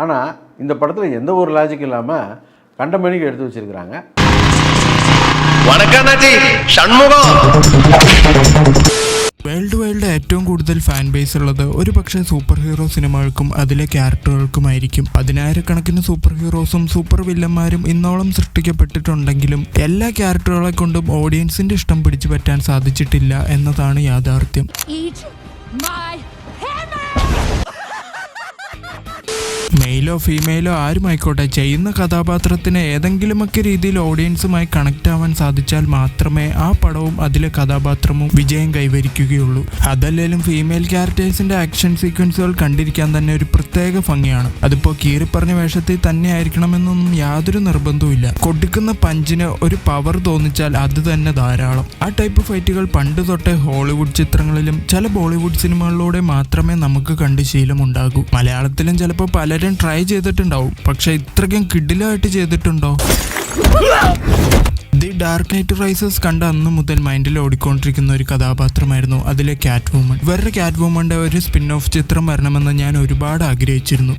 ஆனால் இந்த படத்தில் எந்த ஒரு லாஜிக் இல்லாமல் கண்டமணிக்கு எடுத்து வச்சிருக்கிறாங்க. വേൾഡ് വൈഡിൽ ഏറ്റവും കൂടുതൽ ഫാൻ ബേസ് ഉള്ളത് ഒരു പക്ഷേ സൂപ്പർ ഹീറോ സിനിമകൾക്കും അതിലെ ക്യാരക്ടറുകൾക്കുമായിരിക്കും. 10,000-കണക്കിന് സൂപ്പർ ഹീറോസും സൂപ്പർ വില്ലന്മാരും ഇന്നോളം സൃഷ്ടിക്കപ്പെട്ടിട്ടുണ്ടെങ്കിലും എല്ലാ ക്യാരക്ടറുകളെ കൊണ്ടും ഓഡിയൻസിന്റെ ഇഷ്ടം പിടിച്ചു പറ്റാൻ സാധിച്ചിട്ടില്ല എന്നതാണ് യാഥാർത്ഥ്യം. മെയിലോ ഫീമെയിലോ ആരുമായിക്കോട്ടെ, ചെയ്യുന്ന കഥാപാത്രത്തിന് ഏതെങ്കിലുമൊക്കെ രീതിയിൽ ഓഡിയൻസുമായി കണക്ട് ആവാൻ സാധിച്ചാൽ മാത്രമേ ആ പടവും അതിലെ കഥാപാത്രവും വിജയം കൈവരിക്കുകയുള്ളൂ. അതല്ലെങ്കിലും ഫീമെയിൽ ക്യാരക്ടേഴ്സിന്റെ ആക്ഷൻ സീക്വൻസുകൾ കണ്ടിരിക്കാൻ തന്നെ ഒരു പ്രത്യേക ഭംഗിയാണ്. അതിപ്പോ കീറിപ്പറഞ്ഞ വേഷത്തിൽ തന്നെ ആയിരിക്കണമെന്നൊന്നും യാതൊരു നിർബന്ധവുമില്ല. കൊടുക്കുന്ന പഞ്ചിന് ഒരു പവർ തോന്നിച്ചാൽ അത് തന്നെ ധാരാളം. ആ ടൈപ്പ് ഫൈറ്റുകൾ പണ്ട് തൊട്ടേ ഹോളിവുഡ് ചിത്രങ്ങളിലും ചില ബോളിവുഡ് സിനിമകളിലൂടെ മാത്രമേ നമുക്ക് കണ്ട് ശീലമുണ്ടാകൂ. മലയാളത്തിലും ചിലപ്പോൾ പലരും ട്രൈ ചെയ്തിട്ടുണ്ടാവും, പക്ഷെ ഇത്രയ്ക്കും കിഡിലായിട്ട് ചെയ്തിട്ടുണ്ടോ? ദി ഡാർക്ക് നൈറ്റ് റൈസസ് കണ്ട അന്ന് മുതൽ മൈൻഡിൽ ഓടിക്കൊണ്ടിരിക്കുന്ന ഒരു കഥാപാത്രമായിരുന്നു അതിലെ ക്യാറ്റ് വുമൺ. വേറെ ക്യാറ്റ് വുമന്റെ ഒരു സ്പിൻ ഓഫ് ചിത്രം വരണമെന്ന് ഞാൻ ഒരുപാട് ആഗ്രഹിച്ചിരുന്നു.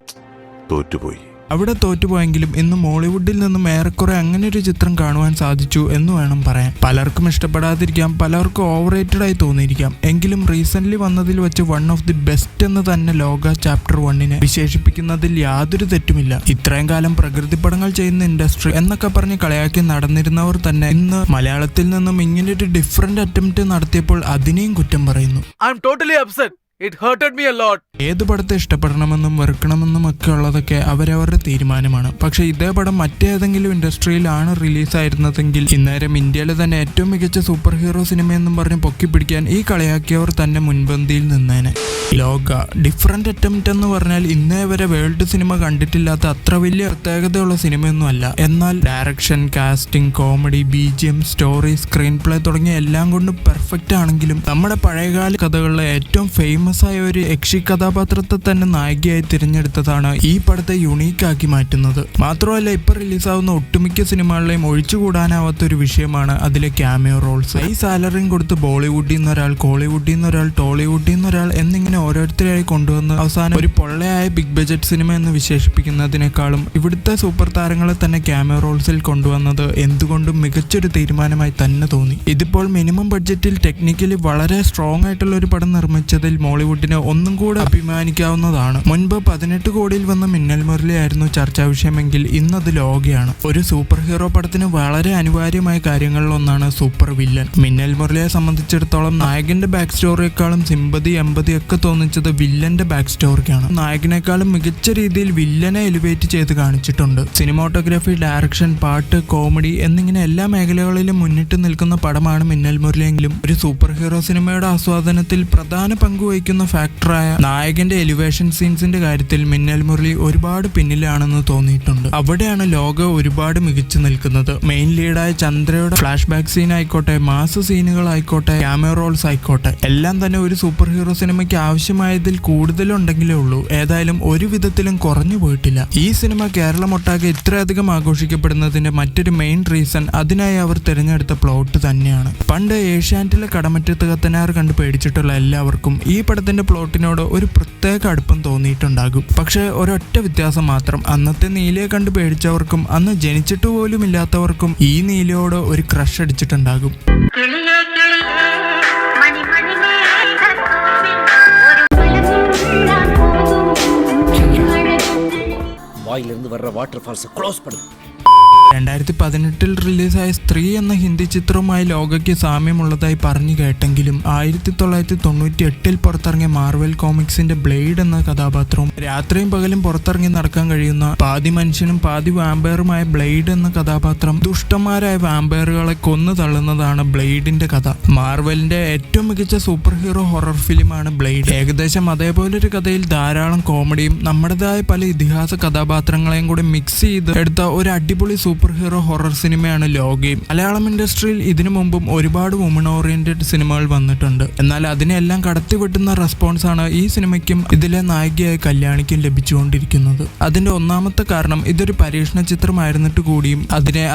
തോറ്റുപോയി. അവിടെ തോറ്റുപോയെങ്കിലും ഇന്ന് മോളിവുഡിൽ നിന്നും ഏറെക്കുറെ അങ്ങനെ ഒരു ചിത്രം കാണുവാൻ സാധിച്ചു എന്ന് വേണം പറയാൻ. പലർക്കും ഇഷ്ടപ്പെടാതിരിക്കാം, പലർക്കും ഓവർ റേറ്റഡ് ആയി തോന്നിയിരിക്കാം. എങ്കിലും റീസെന്റ് വന്നതിൽ വെച്ച് വൺ ഓഫ് ദി ബെസ്റ്റ് എന്ന് തന്നെ ലോക ചാപ്റ്റർ 1 വിശേഷിപ്പിക്കുന്നതിൽ യാതൊരു തെറ്റുമില്ല. ഇത്രയും കാലം പ്രകൃതി പടങ്ങൾ ചെയ്യുന്ന ഇൻഡസ്ട്രി എന്നൊക്കെ പറഞ്ഞ് കളയാക്കി നടന്നിരുന്നവർ തന്നെ ഇന്ന് മലയാളത്തിൽ നിന്നും ഇങ്ങനൊരു ഡിഫറെന്റ് അറ്റംപ്റ്റ് നടത്തിയപ്പോൾ അതിനെയും കുറ്റം പറയുന്നു. ഏത് പടത്തെ ഇഷ്ടപ്പെടണമെന്നും വെറുക്കണമെന്നും ഒക്കെ ഉള്ളതൊക്കെ അവരവരുടെ തീരുമാനമാണ്. പക്ഷെ ഇതേ പടം മറ്റേതെങ്കിലും ഇൻഡസ്ട്രിയിലാണ് റിലീസായിരുന്നതെങ്കിൽ ഇന്നേരം ഇന്ത്യയിലെ തന്നെ ഏറ്റവും മികച്ച സൂപ്പർ ഹീറോ സിനിമയെന്നും പറഞ്ഞ് പൊക്കിപ്പിടിക്കാൻ ഈ കളിയാക്കിയവർ തന്നെ മുൻപന്തിയിൽ നിന്നേനെ. ലോക ഡിഫറെന്റ് അറ്റംപ്റ്റ് എന്ന് പറഞ്ഞാൽ ഇന്നേ വരെ വേൾഡ് സിനിമ കണ്ടിട്ടില്ലാത്ത അത്ര വലിയ പ്രത്യേകതയുള്ള സിനിമയൊന്നും അല്ല. എന്നാൽ direction, casting, comedy, BGM, story, screen play തുടങ്ങിയ എല്ലാം കൊണ്ടും പെർഫെക്റ്റ് ആണെങ്കിലും നമ്മുടെ പഴയകാല കഥകളിലെ ഏറ്റവും ഫേമസ് ആയ ഒരു യക്ഷി കഥാപാത്രത്തെ തന്നെ നായികയായി തിരഞ്ഞെടുത്തതാണ് ഈ പടത്തെ യുണീക്ക് ആക്കി മാറ്റുന്നത്. മാത്രമല്ല ഇപ്പൊ റിലീസാവുന്ന ഒട്ടുമിക്ക സിനിമകളിലെയും ഒഴിച്ചുകൂടാനാവാത്ത ഒരു വിഷയമാണ് അതിലെ ക്യാമിയോ റോൾസ്. ഈ സാലറിയും കൊടുത്ത് ബോളിവുഡിൽ നിന്ന് ഒരാൾ, കോളിവുഡിൽ നിന്ന് ഒരാൾ, ടോളിവുഡിൽ നിന്ന് ഒരാൾ എന്നിങ്ങനെ ഓരോരുത്തരായി കൊണ്ടുവന്ന് അവസാനം ഒരു പൊള്ളയായ ബിഗ് ബജറ്റ് സിനിമ എന്ന് വിശേഷിപ്പിക്കുന്നതിനേക്കാളും ഇവിടുത്തെ സൂപ്പർ താരങ്ങളെ തന്നെ ക്യാമിയോ റോൾസിൽ കൊണ്ടുവന്നത് എന്തുകൊണ്ടും മികച്ചൊരു തീരുമാനമായി തന്നെ തോന്നി. ഇതിപ്പോൾ മിനിമം ബഡ്ജറ്റിൽ ടെക്നിക്കലി വളരെ സ്ട്രോങ് ആയിട്ടുള്ള ഒരു പടം നിർമ്മിച്ചതിൽ മോളിവുഡിന് ഒന്നും കൂടെ അഭിമാനിക്കാവുന്നതാണ്. മുൻപ് 18 കോടിയിൽ വന്ന മിന്നൽ മുരളി ആയിരുന്നു ചർച്ചാ വിഷയമെങ്കിൽ ഇന്നത് ലോകയാണ്. ഒരു സൂപ്പർ ഹീറോ പടത്തിന് വളരെ അനിവാര്യമായ കാര്യങ്ങളിൽ ഒന്നാണ് സൂപ്പർ വില്ലൻ. മിന്നൽ മുരളിയെ സംബന്ധിച്ചിടത്തോളം നായകന്റെ ബാക്ക് സ്റ്റോറിയെക്കാളും സിമ്പതി, എമ്പതി ഒക്കെ തോന്നിച്ചത് വില്ലന്റെ ബാക്ക് സ്റ്റോറിക്കാണ്. നായകനേക്കാളും മികച്ച രീതിയിൽ വില്ലനെ എലിവേറ്റ് ചെയ്ത് കാണിച്ചിട്ടുണ്ട്. സിനിമാറ്റോഗ്രാഫി, ഡയറക്ഷൻ, പാട്ട്, കോമഡി എന്നിങ്ങനെ എല്ലാ മേഖലകളിലും മുന്നിട്ട് നിൽക്കുന്ന പടമാണ് മിന്നൽ മുരളിയെങ്കിലും ഒരു സൂപ്പർ ഹീറോ സിനിമയുടെ ആസ്വാദനത്തിൽ പ്രധാന പങ്കുവഹിക്കുന്ന ഫാക്ടറായ നായകന്റെ എലിവേഷൻ സീൻസിന്റെ കാര്യത്തിൽ മിന്നൽ മുരളി ഒരുപാട് പിന്നിലാണെന്ന് തോന്നിയിട്ടുണ്ട്. അവിടെയാണ് ലോക ഒരുപാട് മികച്ചു നിൽക്കുന്നത്. മെയിൻ ലീഡായ ചന്ദ്രയുടെ ഫ്ലാഷ് ബാക്ക് സീൻ ആയിക്കോട്ടെ, മാസ് സീനുകൾ ആയിക്കോട്ടെ, ക്യാമിയോ റോൾസ് ആയിക്കോട്ടെ, എല്ലാം തന്നെ ഒരു സൂപ്പർ ഹീറോ സിനിമയ്ക്ക് ആവശ്യമായതിൽ കൂടുതലുണ്ടെങ്കിലേ ഉള്ളൂ. ഏതായാലും ഒരു വിധത്തിലും കുറഞ്ഞു പോയിട്ടില്ല. ഈ സിനിമ കേരളമൊട്ടാകെ ഇത്രയധികം ആഘോഷിക്കപ്പെടുന്നതിന്റെ മറ്റൊരു മെയിൻ റീസൺ അതിനായി അവർ തിരഞ്ഞെടുത്ത പ്ലോട്ട് തന്നെയാണ്. പണ്ട് ഏഷ്യാനെറ്റിലെ കടമറ്റത്ത് കത്തനാർ കണ്ട് പേടിച്ചിട്ടുള്ള എല്ലാവർക്കും ഈ പടത്തിന്റെ പ്ലോട്ടിനോട് ഒരു പ്രത്യേക അടുപ്പം തോന്നിയിട്ടുണ്ടാകും. പക്ഷെ ഒരൊറ്റ വ്യത്യാസം മാത്രം, അന്നത്തെ നീലയെ കണ്ട് പേടിച്ചവർക്കും അന്ന് ജനിച്ചിട്ട് പോലും ഇല്ലാത്തവർക്കും ഈ നീലയോട് ഒരു ക്രഷ് അടിച്ചിട്ടുണ്ടാകും. வாயிலிருந்து வர்ற வாட்டர் ஃபால்ஸ் க்ளோஸ் பண்ணு. 2018 റിലീസായ സ്ത്രീ എന്ന ഹിന്ദി ചിത്രവുമായി ലോകയ്ക്ക് സാമ്യമുള്ളതായി പറഞ്ഞു കേട്ടെങ്കിലും 1998 പുറത്തിറങ്ങിയ മാർവൽ കോമിക്സിന്റെ ബ്ലേഡ് എന്ന കഥാപാത്രവും രാത്രിയും പകലും പുറത്തിറങ്ങി നടക്കാൻ കഴിയുന്ന പാതി മനുഷ്യനും പാതി വാമ്പയറുമായ ബ്ലേഡ് എന്ന കഥാപാത്രം ദുഷ്ടന്മാരായ വാമ്പയറുകളെ കൊന്നു തള്ളുന്നതാണ് ബ്ലേഡിന്റെ കഥ. മാർവലിന്റെ ഏറ്റവും മികച്ച സൂപ്പർ ഹീറോ ഹൊറർ ഫിലിമാണ് ബ്ലേഡ്. ഏകദേശം അതേപോലൊരു കഥയിൽ ധാരാളം കോമഡിയും നമ്മുടേതായ പല ഇതിഹാസ കഥാപാത്രങ്ങളെയും കൂടി മിക്സ് ചെയ്ത് എടുത്ത ഒരു അടിപൊളി സൂപ്പർ സൂപ്പർ ഹീറോ ഹൊറർ സിനിമയാണ് ലോകയും. മലയാളം ഇൻഡസ്ട്രിയിൽ ഇതിനു മുമ്പും ഒരുപാട് വുമൺ ഓറിയന്റഡ് സിനിമകൾ വന്നിട്ടുണ്ട്. എന്നാൽ അതിനെല്ലാം കടത്തിവെട്ടുന്ന റെസ്പോൺസ് ആണ് ഈ സിനിമയ്ക്കും ഇതിലെ നായികയായ കല്യാണിക്കും ലഭിച്ചുകൊണ്ടിരിക്കുന്നത്. അതിന്റെ ഒന്നാമത്തെ കാരണം ഇതൊരു പരീക്ഷണ ചിത്രമായിരുന്നിട്ട് കൂടിയും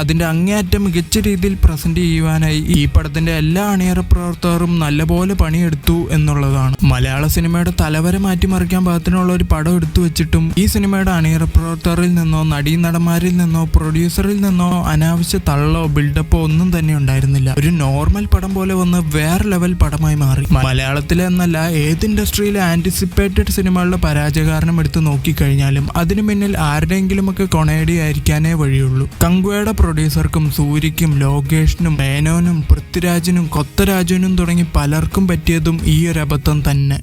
അതിന്റെ അങ്ങേയറ്റം മികച്ച രീതിയിൽ പ്രസന്റ് ചെയ്യുവാനായി ഈ പടത്തിന്റെ എല്ലാ അണിയറ പ്രവർത്തകരും നല്ലപോലെ പണിയെടുത്തു എന്നുള്ളതാണ്. മലയാള സിനിമയുടെ തലവരെ മാറ്റിമറിക്കാൻ പാകത്തിനുള്ള ഒരു പടം എടുത്തു വെച്ചിട്ടും ഈ സിനിമയുടെ അണിയറ പ്രവർത്തകരിൽ നിന്നോ നടീനടന്മാരിൽ നിന്നോ പ്രൊഡ്യൂസറിൽ നിന്നോ അനാവശ്യ തള്ളോ ബിൽഡപ്പോ ഒന്നും തന്നെ ഉണ്ടായിരുന്നില്ല. ഒരു നോർമൽ പടം പോലെ വന്ന് വേറെ ലെവൽ പടമായി മാറി. മലയാളത്തിലെ എന്നല്ല ഏത് ഇൻഡസ്ട്രിയിലെ ആന്റിസിപ്പേറ്റഡ് സിനിമകളുടെ പരാജയകാരണം എടുത്ത് നോക്കിക്കഴിഞ്ഞാലും അതിനു പിന്നിൽ ആരുടെയെങ്കിലുമൊക്കെ കൊണയടിയായിരിക്കാനേ വഴിയുള്ളൂ. കങ്കുവയുടെ പ്രൊഡ്യൂസർക്കും സൂര്യയ്ക്കും ലോകേഷിനും മേനോനും പൃഥ്വിരാജിനും കൊത്തരാജുവിനും തുടങ്ങി പലർക്കും പറ്റിയതും ഈ ഒരു അബദ്ധം തന്നെ.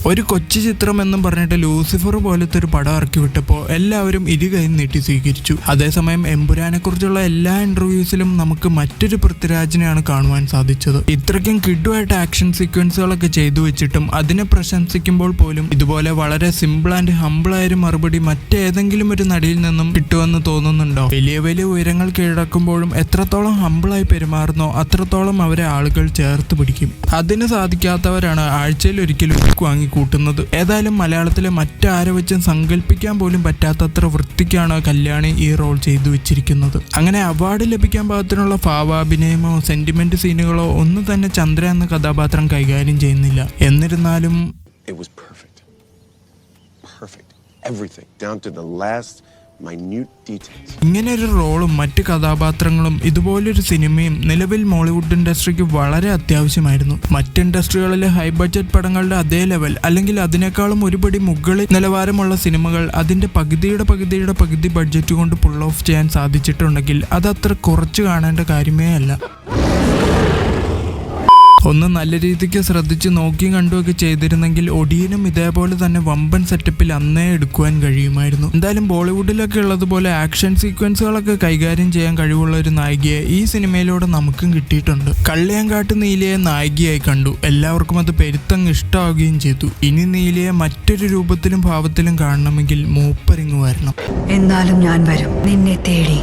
ഒരു കൊച്ചു ചിത്രം എന്നും പറഞ്ഞിട്ട് ലൂസിഫർ പോലത്തെ ഒരു പടം ഇറക്കി വിട്ടപ്പോൾ എല്ലാവരും ഇരുകൈ നീട്ടി സ്വീകരിച്ചു. അതേസമയം എമ്പുരാനെ കുറിച്ചുള്ള എല്ലാ ഇന്റർവ്യൂസിലും നമുക്ക് മറ്റൊരു പൃഥ്വിരാജിനെയാണ് കാണുവാൻ സാധിച്ചത്. ഇത്രയ്ക്കും കിഡുമായിട്ട് ആക്ഷൻ സീക്വൻസുകളൊക്കെ ചെയ്തു വെച്ചിട്ടും അതിനെ പ്രശംസിക്കുമ്പോൾ പോലും ഇതുപോലെ വളരെ സിമ്പിൾ ആൻഡ് ഹംബിൾ ആയൊരു മറുപടി മറ്റേതെങ്കിലും ഒരു നടിയിൽ നിന്നും കിട്ടുമെന്ന് തോന്നുന്നുണ്ടോ? വലിയ വലിയ ഉയരങ്ങൾ കീഴടക്കുമ്പോഴും എത്രത്തോളം ഹംബിളായി പെരുമാറുന്നോ അത്രത്തോളം അവരെ ആളുകൾ ചേർത്ത് പിടിക്കും. അതിന് സാധിക്കാത്തവരാണ് ആഴ്ചയിൽ ഒരിക്കലും വാങ്ങി കൂട്ടുന്നത്. ഏതായാലും മലയാളത്തിലെ മറ്റാരെ വെച്ചും സങ്കല്പിക്കാൻ പോലും പറ്റാത്തത്ര വൃത്തിക്കാണ് കല്യാണി ഈ റോൾ ചെയ്തു വെച്ചിരിക്കുന്നത്. അങ്ങനെ അവാർഡ് ലഭിക്കാൻ പാകത്തിനുള്ള ഭാവാഭിനയമോ സെന്റിമെന്റ് സീനുകളോ ഒന്നും തന്നെ ചന്ദ്ര എന്ന കഥാപാത്രം കൈകാര്യം ചെയ്യുന്നില്ല. എന്നിരുന്നാലും ഇങ്ങനെ ഒരു റോളും മറ്റ് കഥാപാത്രങ്ങളും ഇതുപോലൊരു സിനിമയും നിലവിൽ മോളിവുഡ് ഇൻഡസ്ട്രിക്ക് വളരെ അത്യാവശ്യമായിരുന്നു. മറ്റ് ഇൻഡസ്ട്രികളിലെ ഹൈ ബഡ്ജറ്റ് പടങ്ങളുടെ അതേ ലെവൽ അല്ലെങ്കിൽ അതിനേക്കാളും ഒരുപടി മുകളിൽ നിലവാരമുള്ള സിനിമകൾ അതിന്റെ പകുതി ബഡ്ജറ്റ് കൊണ്ട് പുൾ ഓഫ് ചെയ്യാൻ സാധിച്ചിട്ടുണ്ടെങ്കിൽ അതത്ര കുറച്ച് കാണേണ്ട കാര്യമേ അല്ല. ഒന്ന് നല്ല രീതിക്ക് ശ്രദ്ധിച്ച് നോക്കിയും കണ്ടുമൊക്കെ ചെയ്തിരുന്നെങ്കിൽ ഒടിയനും ഇതേപോലെ തന്നെ വമ്പൻ സെറ്റപ്പിൽ അന്നേ എടുക്കുവാൻ കഴിയുമായിരുന്നു. എന്തായാലും ബോളിവുഡിലൊക്കെ ഉള്ളതുപോലെ ആക്ഷൻ സീക്വൻസുകളൊക്കെ കൈകാര്യം ചെയ്യാൻ കഴിവുള്ള ഒരു നായികയെ ഈ സിനിമയിലൂടെ നമുക്കും കിട്ടിയിട്ടുണ്ട്. കള്ളിയാങ്കാട്ട് നീലയെ നായികയായി കണ്ടു. എല്ലാവർക്കും അത് പെരുത്തങ്ങ് ഇഷ്ടമാവുകയും ചെയ്തു. ഇനി നീലയെ മറ്റൊരു രൂപത്തിലും ഭാവത്തിലും കാണണമെങ്കിൽ മൂപ്പരിങ്ങ് വരണം. എന്നാലും ഞാൻ വരും നിന്നെ തേടി.